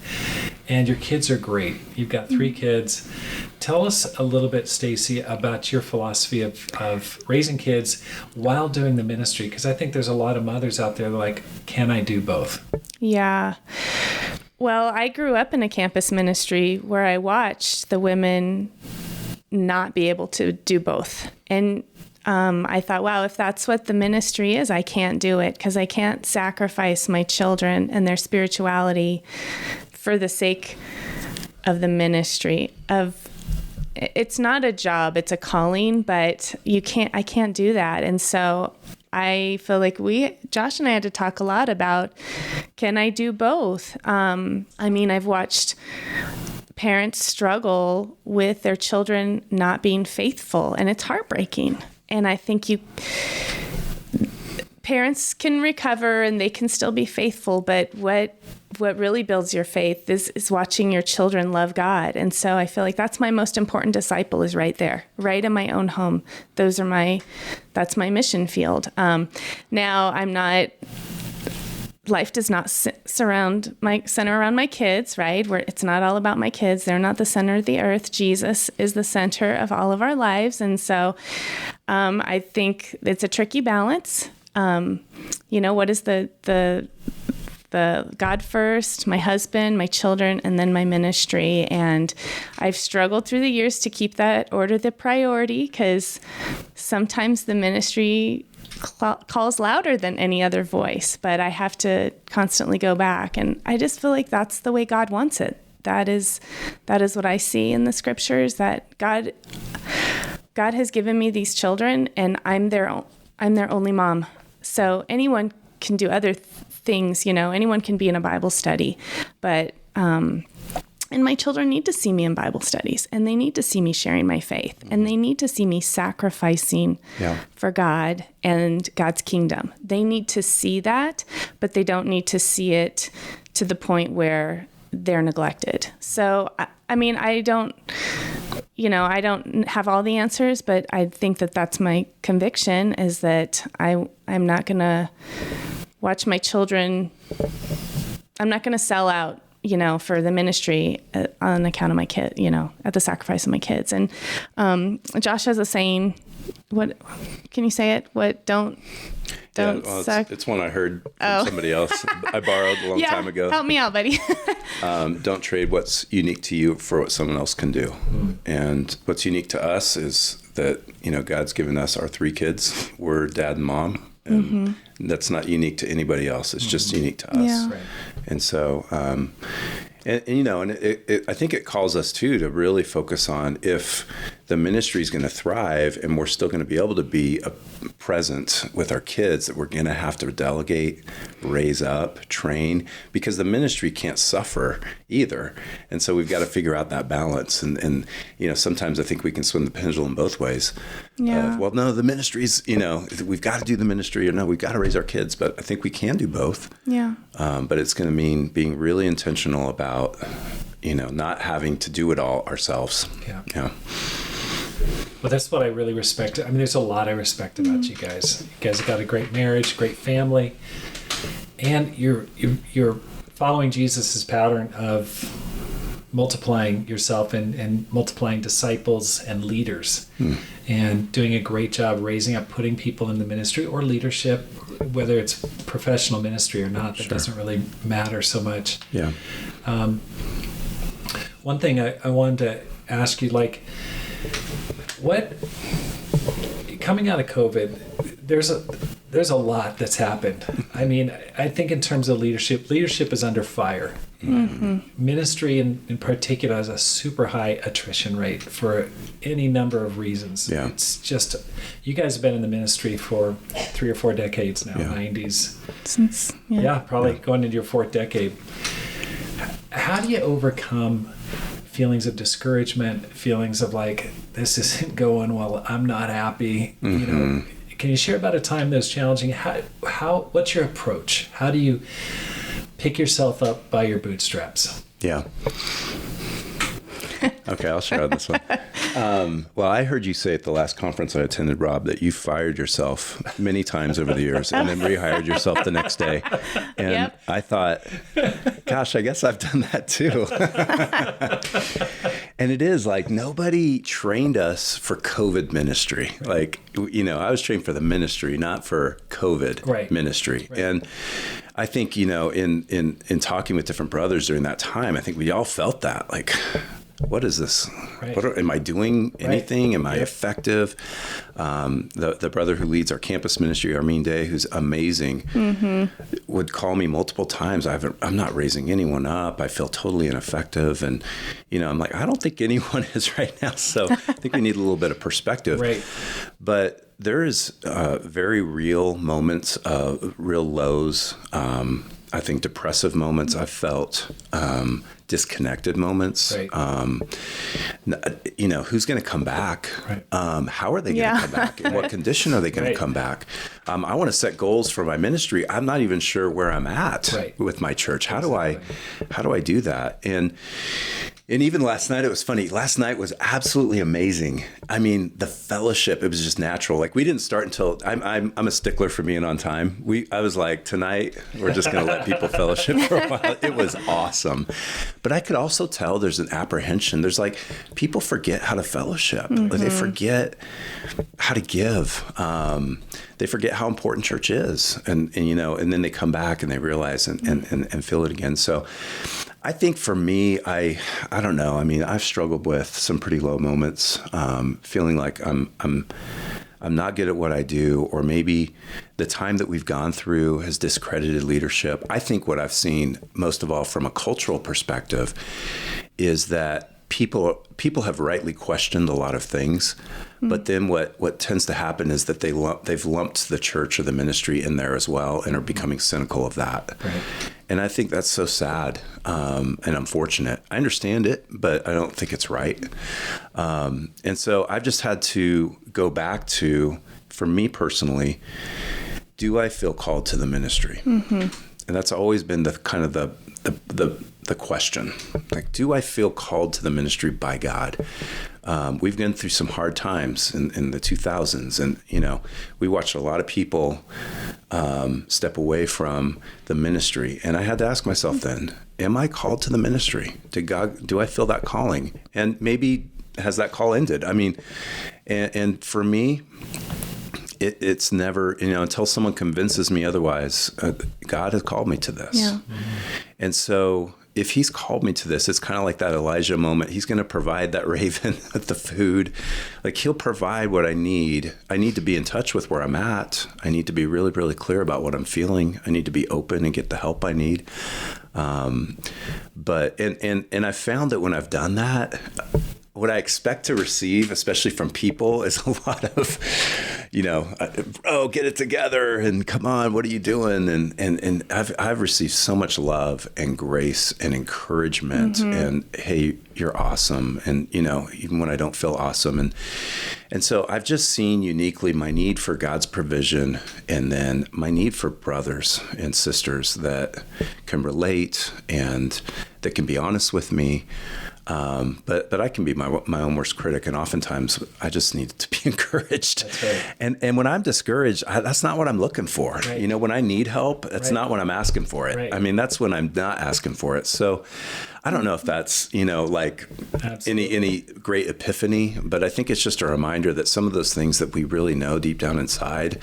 and your kids are great. You've got 3 kids. Tell us a little bit, Stacy, about your philosophy of raising kids while doing the ministry, because I think there's a lot of mothers out there like, can I do both? Yeah. Well, I grew up in a campus ministry where I watched the women not be able to do both. And I thought, wow, if that's what the ministry is, I can't do it, because I can't sacrifice my children and their spirituality for the sake of the ministry. It's not a job, it's a calling, but I can't do that. And so I feel like Josh and I had to talk a lot about, can I do both? I've watched parents struggle with their children not being faithful, and it's heartbreaking. And I think parents can recover and they can still be faithful, but what really builds your faith is watching your children love God. And so I feel like that's my most important disciple, is right there, right in my own home. That's my mission field. Now life does not center around my kids, right? It's not all about my kids. They're not the center of the earth. Jesus is the center of all of our lives. And so I think it's a tricky balance. What is the God first, my husband, my children, and then my ministry. And I've struggled through the years to keep that order the priority, because sometimes the ministry calls louder than any other voice, but I have to constantly go back. And I just feel like that's the way God wants it. That is what I see in the scriptures, that God has given me these children, and I'm their only mom. So anyone can do other things, anyone can be in a Bible study, but and my children need to see me in Bible studies, and they need to see me sharing my faith, and they need to see me sacrificing for God and God's kingdom. They need to see that, but they don't need to see it to the point where they're neglected. So, I don't have all the answers, but I think that that's my conviction, is that I'm not going to watch my children. I'm not going to sell out, for the ministry on account of my kid, at the sacrifice of my kids. And Josh has a saying. What can you say it? What don't it's one I heard from somebody else. I borrowed a long time ago. Help me out, buddy. Don't trade what's unique to you for what someone else can do. And what's unique to us is that, God's given us our 3 kids. We're dad and mom. And that's not unique to anybody else. It's just unique to us. Yeah. Right. And so, I think it calls us too to really focus on, if the ministry is going to thrive and we're still going to be able to be present with our kids, that we're going to have to delegate, raise up, train, because the ministry can't suffer either. And so we've got to figure out that balance. And sometimes I think we can swing the pendulum both ways. Yeah. Well, no, the ministry's, we've got to do the ministry, or no, we've got to raise our kids. But I think we can do both. Yeah. But it's going to mean being really intentional about, not having to do it all ourselves. Yeah. Well, that's what I really respect. I mean, there's a lot I respect about you guys. You guys have got a great marriage, great family, and you're following Jesus's pattern of multiplying yourself and multiplying disciples and leaders, and doing a great job raising up, putting people in the ministry or leadership, whether it's professional ministry or not. That doesn't really matter so much. Yeah. One thing I wanted to ask you, what, coming out of COVID, there's a lot that's happened. I mean, I think in terms of leadership is under fire. Mm-hmm. Ministry in particular has a super high attrition rate for any number of reasons. Yeah. It's just, you guys have been in the ministry for 3 or 4 decades now, 90s. Since, Probably going into your 4th decade. How do you overcome feelings of discouragement, feelings of this isn't going well, I'm not happy, Can you share about a time that was challenging? What's your approach? How do you pick yourself up by your bootstraps? Yeah. Okay, I'll share this one. Well, I heard you say at the last conference I attended, Rob, that you fired yourself many times over the years and then rehired yourself the next day. And I thought, gosh, I guess I've done that too. And it is nobody trained us for COVID ministry. I was trained for the ministry, not for COVID ministry. Right. And I think, in talking with different brothers during that time, I think we all felt that, what is this? Right. Am I doing anything? Right. Am I effective? The brother who leads our campus ministry, Armin Day, who's amazing, would call me multiple times. I'm not raising anyone up. I feel totally ineffective. And, I'm I don't think anyone is right now. So I think we need a little bit of perspective. Right. But there is very real moments, real lows, I think depressive moments I've felt, disconnected moments. Right. Who's going to come back? Right. How are they going to come back? In what condition are they going to come back? I want to set goals for my ministry. I'm not even sure where I'm at with my church. How do I do that? And even last night, it was funny. Last night was absolutely amazing. I mean, the fellowship, it was just natural. We didn't start until, I'm a stickler for being on time. I was tonight, we're just going to let people fellowship for a while. It was awesome. But I could also tell there's an apprehension. There's people forget how to fellowship. Mm-hmm. They forget how to give. They forget how important church is. And then they come back and they realize and feel it again. So I think for me, I don't know. I mean, I've struggled with some pretty low moments, feeling like I'm not good at what I do, or maybe the time that we've gone through has discredited leadership. I think what I've seen most of all from a cultural perspective is that people have rightly questioned a lot of things, but then what tends to happen is that they've lumped the church or the ministry in there as well and are becoming cynical of that. Right. And I think that's so sad and unfortunate. I understand it, but I don't think it's right. And so I've just had to go back to, for me personally, do I feel called to the ministry? Mm-hmm. And that's always been the kind of the question. Do I feel called to the ministry by God? We've gone through some hard times in the 2000s, and we watched a lot of people step away from the ministry, and I had to ask myself then, am I called to the ministry? Do I feel that calling? And maybe has that call ended? I mean, and for me, it's never, until someone convinces me otherwise, God has called me to this. Yeah. Mm-hmm. And so if he's called me to this, it's kind of like that Elijah moment. He's going to provide that raven with the food. He'll provide what I need. I need to be in touch with where I'm at. I need to be really, really clear about what I'm feeling. I need to be open and get the help I need. But I found that when I've done that, what I expect to receive, especially from people, is a lot of, oh, get it together and come on, what are you doing? And I've received so much love and grace and encouragement and, hey, you're awesome. And, even when I don't feel awesome. And so I've just seen uniquely my need for God's provision and then my need for brothers and sisters that can relate and that can be honest with me. But I can be my own worst critic, and oftentimes I just need to be encouraged. That's right. And when I'm discouraged, that's not what I'm looking for. Right. When I need help, that's not when I'm asking for it. Right. I mean, that's when I'm not asking for it. So I don't know if that's like any great epiphany, but I think it's just a reminder that some of those things that we really know deep down inside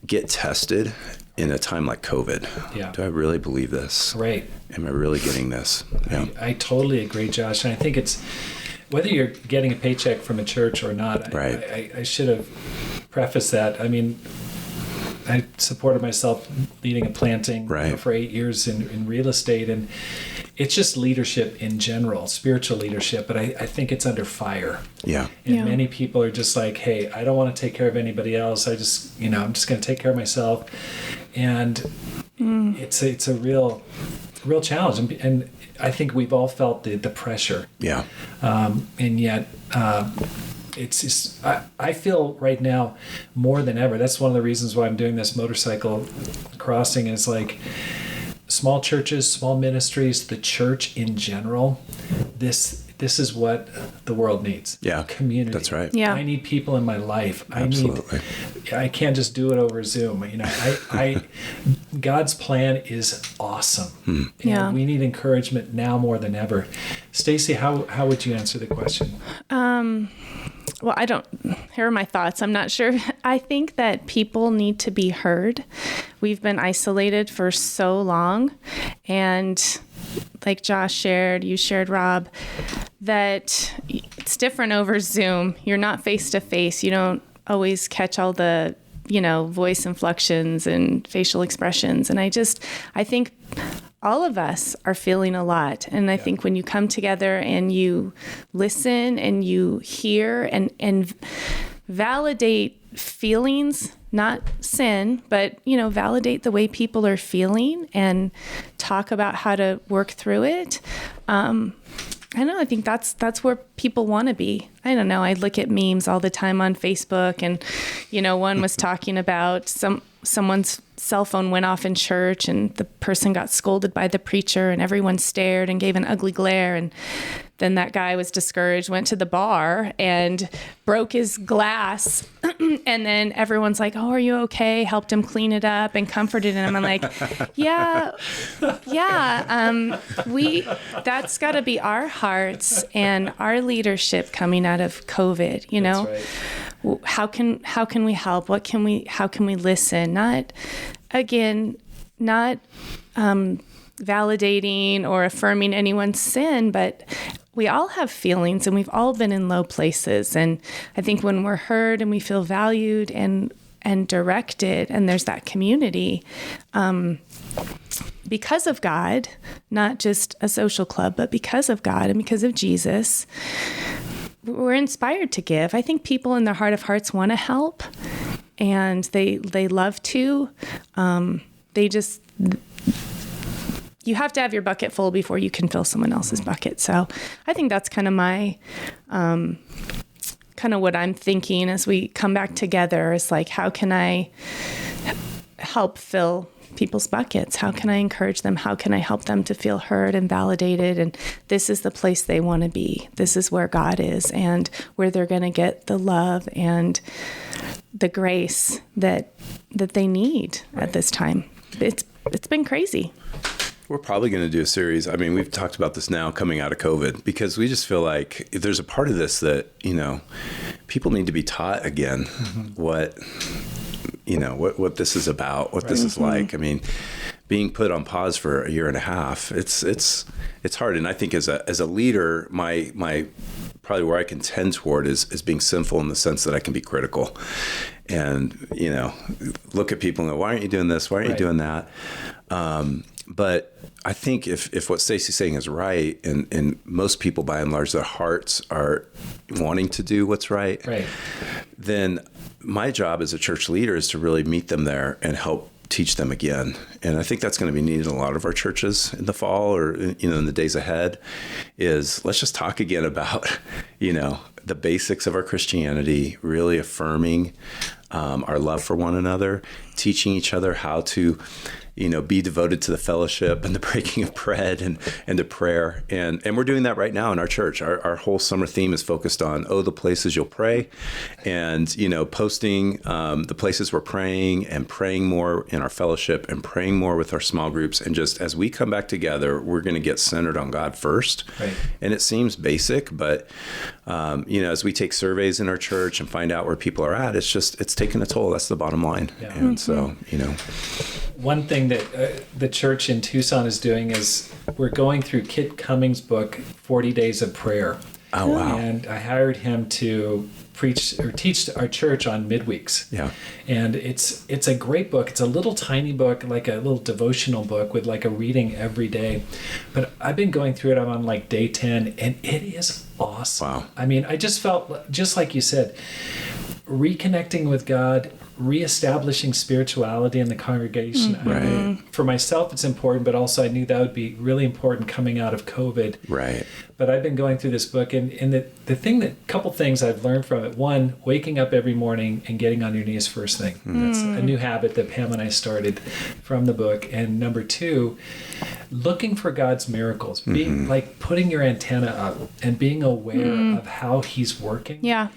get tested in a time like COVID. Yeah. Do I really believe this? Right. Am I really getting this? Yeah. I totally agree, Josh. And I think it's, whether you're getting a paycheck from a church or not, I should have prefaced that. I mean, I supported myself leading a planting for 8 years in real estate, and it's just leadership in general, spiritual leadership, but I think it's under fire. Yeah. And many people are just like, hey, I don't want to take care of anybody else. I'm just going to take care of myself. And it's a real challenge. And I think we've all felt the pressure. Yeah. And yet, it's just, I feel right now more than ever. That's one of the reasons why I'm doing this motorcycle crossing, is like small churches, small ministries, the church in general. This is what the world needs. Yeah. Community. That's right. Yeah. I need people in my life. Absolutely. I can't just do it over Zoom. God's plan is awesome. And we need encouragement now more than ever. Stacy, how would you answer the question? Well, here are my thoughts. I'm not sure. I think that people need to be heard. We've been isolated for so long. And like Josh shared, you shared, Rob, that it's different over Zoom. You're not face to face. You don't always catch all the, voice inflections and facial expressions. And I think all of us are feeling a lot. And I think when you come together and you listen and you hear and validate feelings, not sin, but, validate the way people are feeling and talk about how to work through it. I think that's where people want to be. I don't know. I look at memes all the time on Facebook, and, one was talking about someone's cell phone went off in church and the person got scolded by the preacher and everyone stared and gave an ugly glare. And then that guy was discouraged, went to the bar and broke his glass. And then everyone's like, oh, are you okay? Helped him clean it up and comforted him. I'm like, yeah. That's got to be our hearts and our leadership coming out of COVID, That's right. How can we help? How can we listen? Not validating or affirming anyone's sin, but we all have feelings and we've all been in low places. And I think when we're heard and we feel valued and directed, and there's that community, because of God, not just a social club, but because of God and because of Jesus, we're inspired to give. I think people in their heart of hearts want to help, and they love to. You have to have your bucket full before you can fill someone else's bucket. So I think that's kind of my, what I'm thinking as we come back together is like, how can I help fill people's buckets? How can I encourage them? How can I help them to feel heard and validated? And this is the place they want to be. This is where God is and where they're going to get the love and the grace that they need at this time. It's been crazy. We're probably going to do a series. I mean, we've talked about this now coming out of COVID, because we just feel like there's a part of this that, people need to be taught again what this is about, what this is like. I mean, being put on pause for a year and a half, it's hard. And I think as a leader, my probably where I can tend toward is being sinful in the sense that I can be critical and, look at people and go, why aren't you doing this? Why aren't you doing that? But I think if what Stacy's saying is right, and most people by and large, their hearts are wanting to do what's right, then my job as a church leader is to really meet them there and help teach them again. And I think that's going to be needed in a lot of our churches in the fall, or in the days ahead, is let's just talk again about the basics of our Christianity, really affirming our love for one another, teaching each other how to be devoted to the fellowship and the breaking of bread and to prayer. And we're doing that right now in our church. Our whole summer theme is focused on, the places you'll pray, and, posting the places we're praying and praying more in our fellowship and praying more with our small groups. And just as we come back together, we're going to get centered on God first. Right. And it seems basic, but, as we take surveys in our church and find out where people are at, it's taking a toll. That's the bottom line. Yeah. And so, One thing that the church in Tucson is doing is we're going through Kit Cummings' book, 40 Days of Prayer. Oh, wow. And I hired him to preach or teach our church on midweeks. Yeah. And it's a great book. It's a little tiny book, like a little devotional book with like a reading every day. But I've been going through it. I'm on like day 10, and it is awesome. Wow. I mean, I just felt, just like you said, reconnecting with God, reestablishing spirituality in the congregation. Mm-hmm. I mean, for myself, it's important, but also I knew that would be really important coming out of COVID. Right. But I've been going through this book, and couple things I've learned from it. One, waking up every morning and getting on your knees first thing. Mm. That's a new habit that Pam and I started from the book. And number two, looking for God's miracles, being like putting your antenna up and being aware of how he's working. Yeah.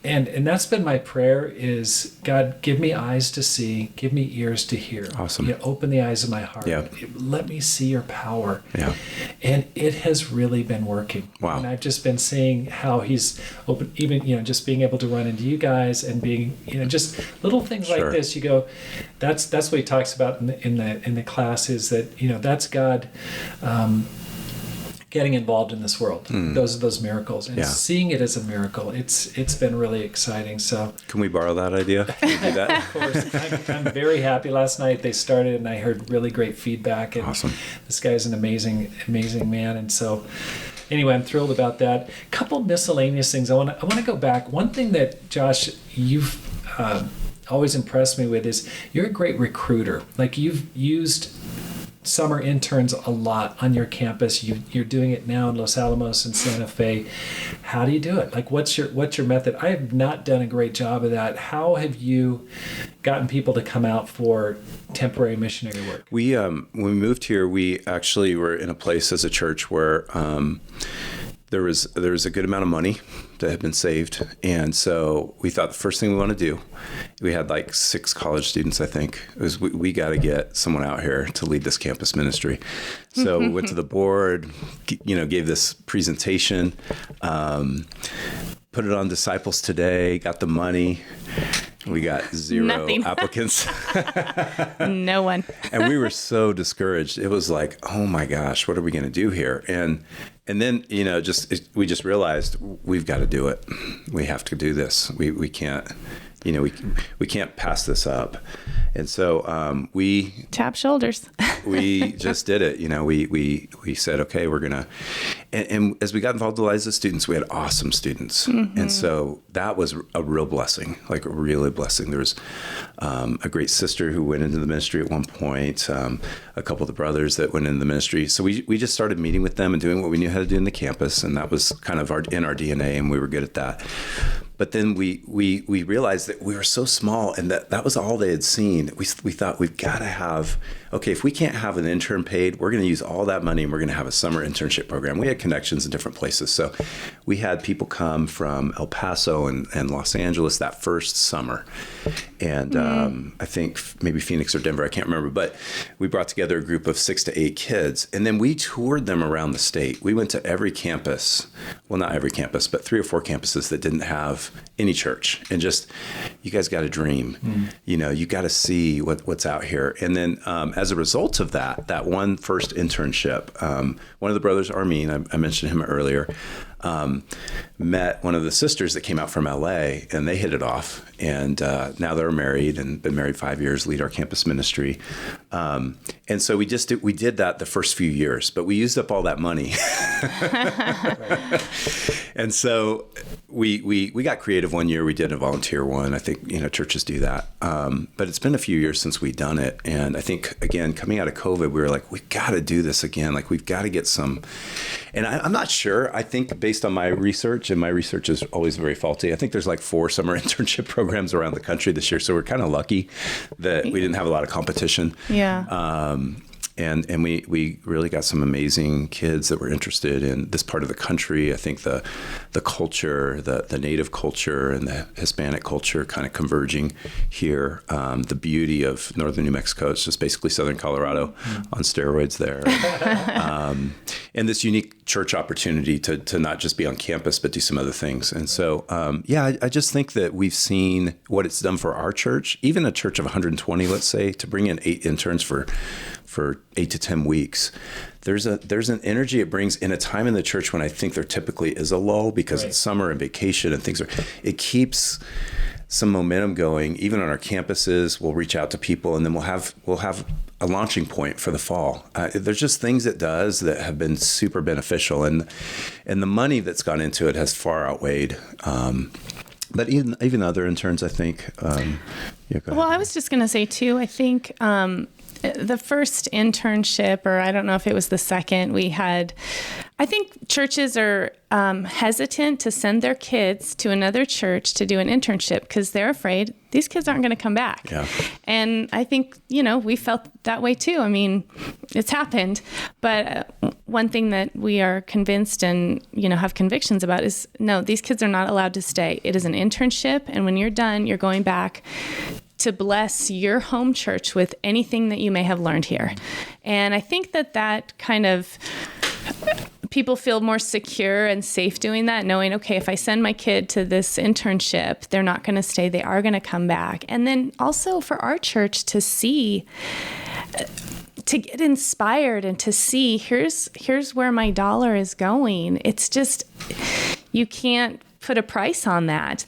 And that's been my prayer is, God, give me eyes to see, give me ears to hear. Awesome. Open the eyes of my heart. Yeah. Let me see your power. Yeah. And it has really been working. Wow. And I've just been seeing how he's open, even, just being able to run into you guys and being, just little things like this. You go, that's what he talks about in the class, is that, that's God, getting involved in this world. Those are those miracles, and seeing it as a miracle. It's been really exciting. So can we borrow that idea? Can we do that? Of course. I'm very happy. Last night they started, and I heard really great feedback. And awesome. This guy's an amazing man, and so. Anyway, I'm thrilled about that. A couple miscellaneous things. I want to go back. One thing that, Josh, you've always impressed me with is you're a great recruiter. Like, you've used summer interns a lot on your campus. You're doing it now in Los Alamos and Santa Fe. How do you do it? Like, what's your method? I have not done a great job of that. How have you gotten people to come out for temporary missionary work? We when we moved here, we actually were in a place as a church where there was a good amount of money that had been saved. And so we thought the first thing we want to do, we had like 6 college students, I think, was we got to get someone out here to lead this campus ministry. So we went to the board, gave this presentation, put it on Disciples Today, got the money. We got 0 applicants. No one. And we were so discouraged. It was like, oh my gosh, what are we going to do here? And then, we just realized we've got to do it. We have to do this. We can't, we can't pass this up. And so we tap shoulders. We just did it. We said, okay, we're going to, and as we got involved with Eliza's students, we had awesome students. Mm-hmm. And so that was a real blessing, like a really blessing. There was a great sister who went into the ministry at one point, a couple of the brothers that went into the ministry. So we just started meeting with them and doing what we knew how to do in the campus. And that was kind of in our DNA, and we were good at that. But then we realized that we were so small, and that was all they had seen. We thought, we've got to have, okay, if we can't have an intern paid, we're going to use all that money and we're going to have a summer internship program. We had connections in different places. So we had people come from El Paso and Los Angeles that first summer. And I think maybe Phoenix or Denver, I can't remember. But we brought together a group of 6 to 8 kids. And then we toured them around the state. We went to every campus, well, not every campus, but 3 or 4 campuses that didn't have any church, and just, you guys got to dream, you got to see what's out here. And then as a result of that one first internship, one of the brothers, Armin, I mentioned him earlier, met one of the sisters that came out from LA, and they hit it off. And now they're married and been married 5 years, lead our campus ministry. And And so we did that the first few years, but we used up all that money. And so we got creative one year. We did a volunteer one. I think, churches do that. But it's been a few years since we've done it. And I think, again, coming out of COVID, we were like, we've got to do this again. Like, we've got to get some. And I'm not sure. I think based on my research, and my research is always very faulty, I think there's like 4 summer internship programs around the country this year. So we're kind of lucky that we didn't have a lot of competition. Yeah. And we really got some amazing kids that were interested in this part of the country. I think the culture, the native culture and the Hispanic culture kind of converging here. The beauty of northern New Mexico, it's just basically southern Colorado on steroids there. And this unique church opportunity to not just be on campus, but do some other things. And so, I just think that we've seen what it's done for our church, even a church of 120, let's say, to bring in 8 interns for 8 to 10 weeks. There's an energy it brings in a time in the church when I think there typically is a lull because it's summer and vacation and it keeps some momentum going. Even on our campuses, we'll reach out to people and then we'll have a launching point for the fall. There's just things it does that have been super beneficial, and the money that's gone into it has far outweighed. But even other interns, I think. Go ahead. Well, I was just going to say too, I think the first internship, or I don't know if it was the second, I think churches are hesitant to send their kids to another church to do an internship because they're afraid these kids aren't going to come back. Yeah. And I think, we felt that way too. I mean, it's happened. But one thing that we are convinced and, have convictions about is, no, these kids are not allowed to stay. It is an internship. And when you're done, you're going back to bless your home church with anything that you may have learned here. And I think that kind of people feel more secure and safe doing that, knowing, okay, if I send my kid to this internship, they're not going to stay, they are going to come back. And then also for our church to see, to get inspired and to see, here's where my dollar is going. It's just, you can't put a price on that.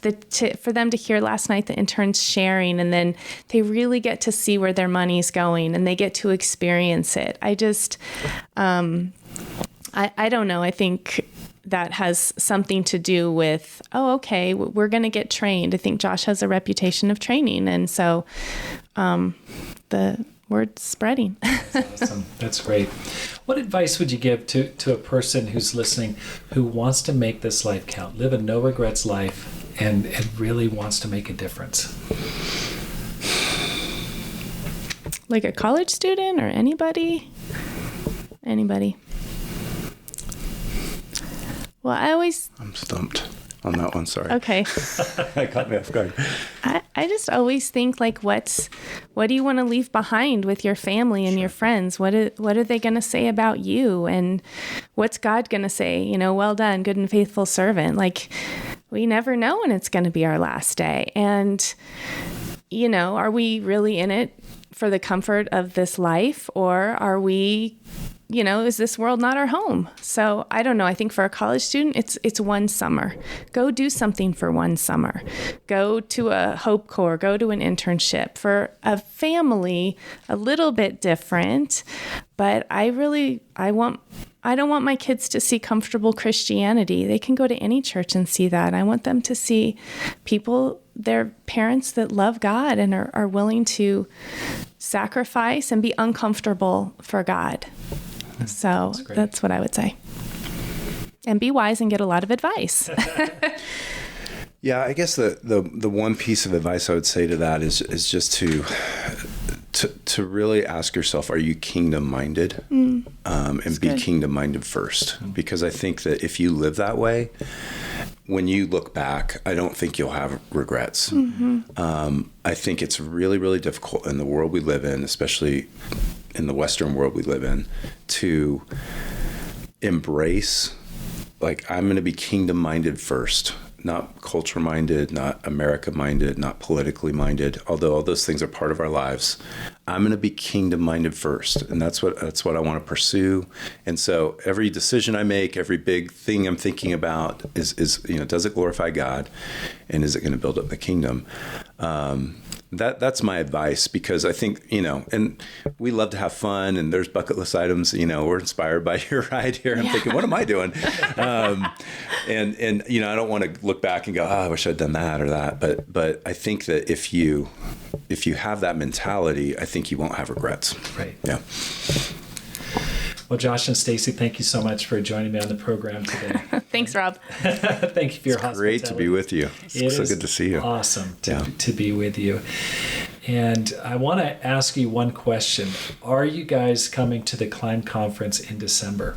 For them to hear last night the interns sharing, and then they really get to see where their money's going and they get to experience it. I just, I don't know. I think that has something to do with, okay, we're going to get trained. I think Josh has a reputation of training. And so the word's spreading. That's awesome. That's great. What advice would you give to a person who's listening who wants to make this life count, live a no regrets life, and really wants to make a difference? Like a college student or anybody? Anybody. Well, I'm stumped on that one. Sorry. Okay. I caught me off guard. I just always think like, what do you want to leave behind with your family and your friends? What are they going to say about you? And what's God going to say? Well done, good and faithful servant. Like, we never know when it's going to be our last day. And, are we really in it for the comfort of this life, or are we, is this world not our home? So I don't know. I think for a college student, it's one summer. Go do something for one summer. Go to a Hope Corps. Go to an internship. For a family, a little bit different. But I don't want my kids to see comfortable Christianity. They can go to any church and see that. I want them to see people, their parents that love God and are willing to sacrifice and be uncomfortable for God. So that's what I would say. And be wise and get a lot of advice. Yeah, I guess the one piece of advice I would say to that is just to really ask yourself, are you kingdom minded? And be good. Kingdom minded first. Because I think that if you live that way, when you look back, I don't think you'll have regrets. I think it's really, really difficult in the world we live in, especially in the Western world we live in, to embrace, like, I'm going to be kingdom minded first, not culture minded, not America minded, not politically minded, although all those things are part of our lives. I'm going to be kingdom minded first. And that's what I want to pursue. And so every decision I make, every big thing I'm thinking about is does it glorify God? And is it going to build up the kingdom? that's my advice, because I think, and we love to have fun, and there's bucket list items, we're inspired by your ride here. I'm thinking, what am I doing? And I don't want to look back and go, I wish I'd done that or that. But I think that if you have that mentality, I think you won't have regrets. Right. Yeah. Well, Josh and Stacy, thank you so much for joining me on the program today. Thanks, Rob. Thank you for your hospitality. Great to be with you. It's so good to see you. Awesome to be with you. And I want to ask you one question. Are you guys coming to the Climb Conference in December?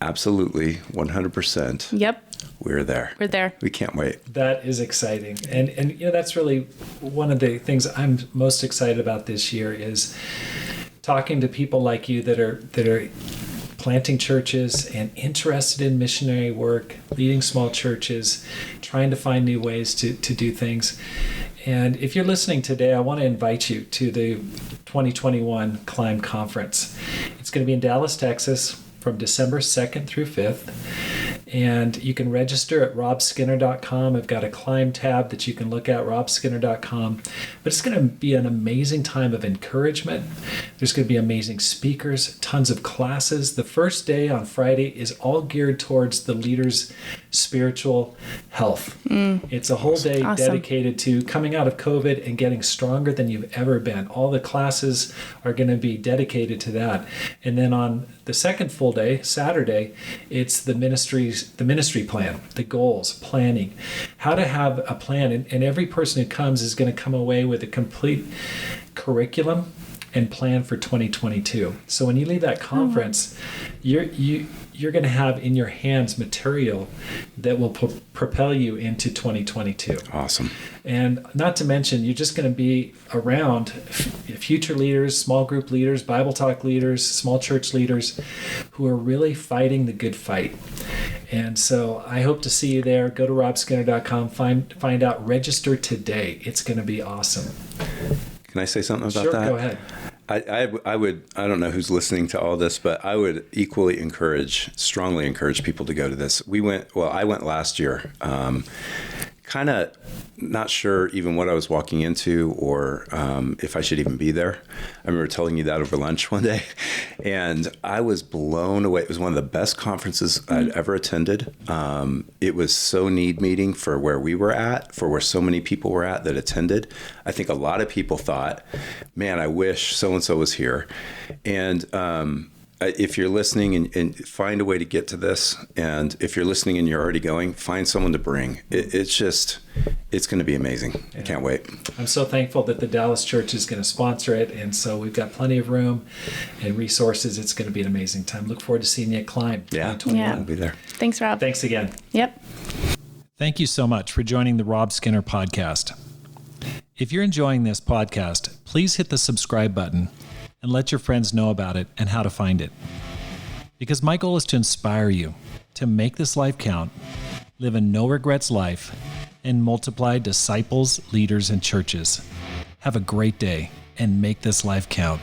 Absolutely, 100%. Yep. We're there. We're there. We can't wait. That is exciting. And that's really one of the things I'm most excited about this year is talking to people like you that are planting churches and interested in missionary work, leading small churches, trying to find new ways to do things. And if you're listening today, I want to invite you to the 2021 Climb Conference. It's going to be in Dallas, Texas, from December 2nd through 5th. And you can register at robskinner.com. I've got a Climb tab that you can look at, robskinner.com. But it's going to be an amazing time of encouragement. There's going to be amazing speakers, tons of classes. The first day on Friday is all geared towards the leaders' spiritual health. It's a whole day dedicated to coming out of COVID and getting stronger than you've ever been. All the classes are going to be dedicated to that. And then on the second full day, Saturday, it's the ministry plan, the goals, planning, how to have a plan. And every person who comes is going to come away with a complete curriculum and plan for 2022. So when you leave that conference, you're going to have in your hands material that will propel you into 2022. Awesome. And not to mention, you're just going to be around future leaders, small group leaders, Bible talk leaders, small church leaders who are really fighting the good fight. And so I hope to see you there. Go to robskinner.com, find out, register today. It's going to be awesome. Can I say something about that? Sure, go ahead. I don't know who's listening to all this, but I would strongly encourage people to go to this. I went last year, kind of not sure even what I was walking into or if I should even be there. I remember telling you that over lunch one day, and I was blown away. It was one of the best conferences I'd ever attended. It was so need-meeting for where we were at, for where so many people were at that attended. I think a lot of people thought, man, I wish so-and-so was here. And if you're listening and find a way to get to this, and if you're listening and you're already going, find someone to bring. It's going to be amazing. I can't wait. I'm so thankful that the Dallas church is going to sponsor it, and so we've got plenty of room and resources. It's going to be an amazing time. Look forward to seeing you at Climb 2021. I'll be there. Thanks, Rob. Thanks again. Yep. Thank you so much for joining the Rob Skinner podcast. If you're enjoying this podcast, please hit the subscribe button and let your friends know about it and how to find it. Because my goal is to inspire you to make this life count, live a no regrets life, and multiply disciples, leaders, and churches. Have a great day and make this life count.